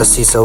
80-100